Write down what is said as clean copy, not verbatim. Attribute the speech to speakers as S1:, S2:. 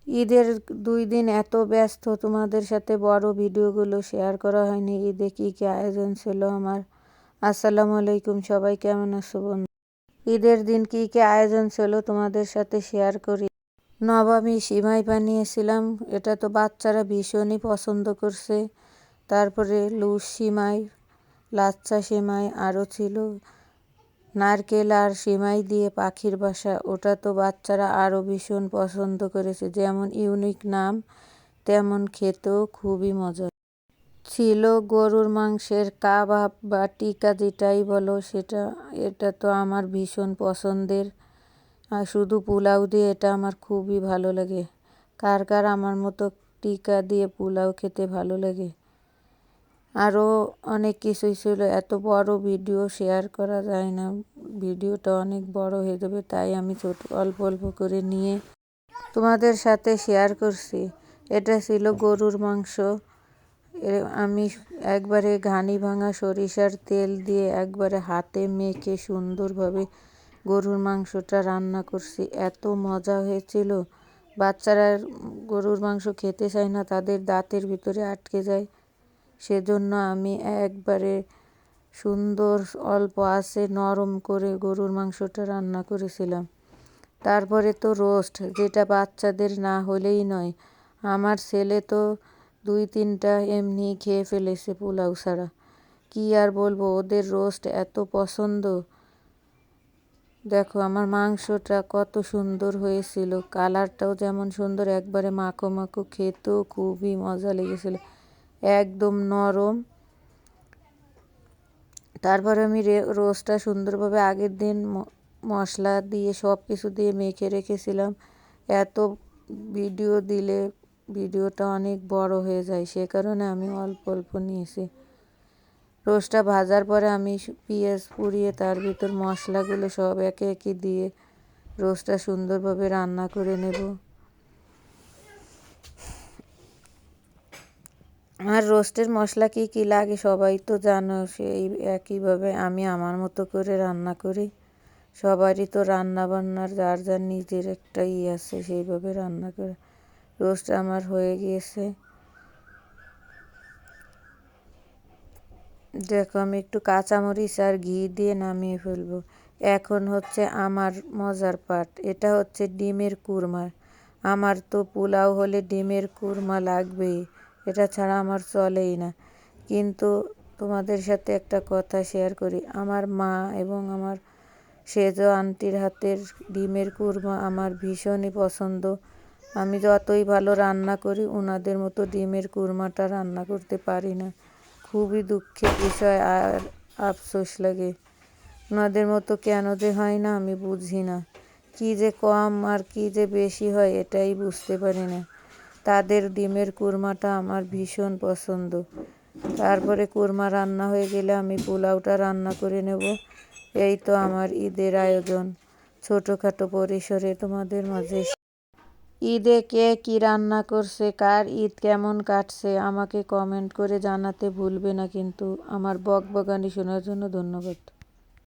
S1: ঈদের 2 দিন এত ব্যস্ত, তোমাদের সাথে বড় ভিডিওগুলো শেয়ার করা হয়নি। ঈদে কী কী আয়োজন ছিল আমার। আসসালামু আলাইকুম, সবাই কেমন আছো বন্ধু? ঈদের দিন কী কী আয়োজন ছিল তোমাদের সাথে শেয়ার করি। নবাবী সিমাই বানিয়েছিলাম, এটা তো বাচ্চারা ভীষণই পছন্দ করছে। তারপরে লুজ সিমাই, লাচ্চা সিমাই, আরও ছিল নারকেল আর সিমাই দিয়ে পাখির বাসা, ওটা তো বাচ্চারা আরও ভীষণ পছন্দ করেছে। যেমন ইউনিক নাম, তেমন খেতেও খুবই মজা ছিল। গরুর মাংসের কাবাব বা টিকা যেটাই বলো সেটা, এটা তো আমার ভীষণ পছন্দের। আর শুধু পোলাও দিয়ে এটা আমার খুবই ভালো লাগে। কার কার আমার মতো টিকা দিয়ে পোলাও খেতে ভালো লাগে। আরও অনেক কিছুই ছিল, এত বড় ভিডিও শেয়ার করা যায় না, ভিডিওটা অনেক বড় হয়ে যাবে, তাই আমি ছোট অল্প অল্প করে নিয়ে তোমাদের সাথে শেয়ার করছি। এটা ছিল গরুর মাংস। আমি একবারে ঘানি ভাঙা সরিষার তেল দিয়ে একবারে হাতে মেখে সুন্দরভাবে গরুর মাংসটা রান্না করছি। এত মজা হয়েছিল, বাচ্চারা গরুর মাংস খেতে চায় না, তাদের দাঁতের ভিতরে আটকে যায়। সেজন্য আমি একবারে সুন্দর অল্প আঁচে নরম করে গরুর মাংসটা রান্না করেছিলাম। তারপরে তো রোস্ট, যেটা বাচ্চাদের না হলেই নয়। আমার ছেলে তো 2-3টা এমনি খেয়ে ফেলেছে পোলাও ছাড়া। কী আর বলবো, ওদের রোস্ট এত পছন্দ। দেখো আমার মাংসটা কত সুন্দর হয়েছিল, কালারটাও যেমন সুন্দর, একবারে মাখো মাখো, খেতেও খুবই মজা লেগেছিল, একদম নরম। তারপরে আমি রোস্টটা সুন্দরভাবে আগের দিন মশলা দিয়ে সব কিছু দিয়ে মেখে রেখেছিলাম। এত ভিডিও দিলে ভিডিওটা অনেক বড় হয়ে যায়, সে কারণে আমি অল্প অল্প নিয়েছি। রোস্টটা ভাজার পরে আমি পেঁয়াজ পুড়িয়ে তার ভিতর মশলাগুলো সব একে একে দিয়ে রোস্টটা সুন্দরভাবে রান্না করে নেব। আর রোস্টের মশলা কী কী লাগে সবাই তো জানো, সেই একইভাবে আমি আমার মতো করে রান্না করি। সবারই তো রান্না বান্নার যার যার নিজের একটা আছে, সেইভাবে রান্না করে। রোস্ট আমার হয়ে গিয়েছে, দেখো আমি একটু কাঁচামরিচ আর ঘি দিয়ে নামিয়ে ফেলবো। এখন হচ্ছে আমার মজার পার্ট, এটা হচ্ছে ডিমের কুরমা। আমার তো পোলাও হলে ডিমের কুরমা লাগবেই, এটা ছাড়া আমার চলেই না। কিন্তু তোমাদের সাথে একটা কথা শেয়ার করি, আমার মা এবং আমার সেজো আন্টির হাতের ডিমের কুরমা আমার ভীষণই পছন্দ। আমি যতই ভালো রান্না করি, ওনাদের মতো ডিমের কুরমাটা রান্না করতে পারি না। খুবই দুঃখের বিষয় আর আফসোস লাগে, ওনাদের মতো কেন যে হয় না আমি বুঝি না। কী যে কম আর কী যে বেশি হয় এটাই বুঝতে পারি না। তাদের ডিমের কুরমাটা আমার ভীষণ পছন্দ। তারপরে কুরমা রান্না হয়ে গেলে আমি পোলাওটা রান্না করে নেব। এই তো আমার ঈদের আয়োজন, ছোটোখাটো পরিসরে তোমাদের মাঝে। ঈদে কে কী রান্না করছে, কার ঈদ কেমন কাটছে আমাকে কমেন্ট করে জানাতে ভুলবে না কিন্তু। আমার বকবকানি শোনার জন্য ধন্যবাদ।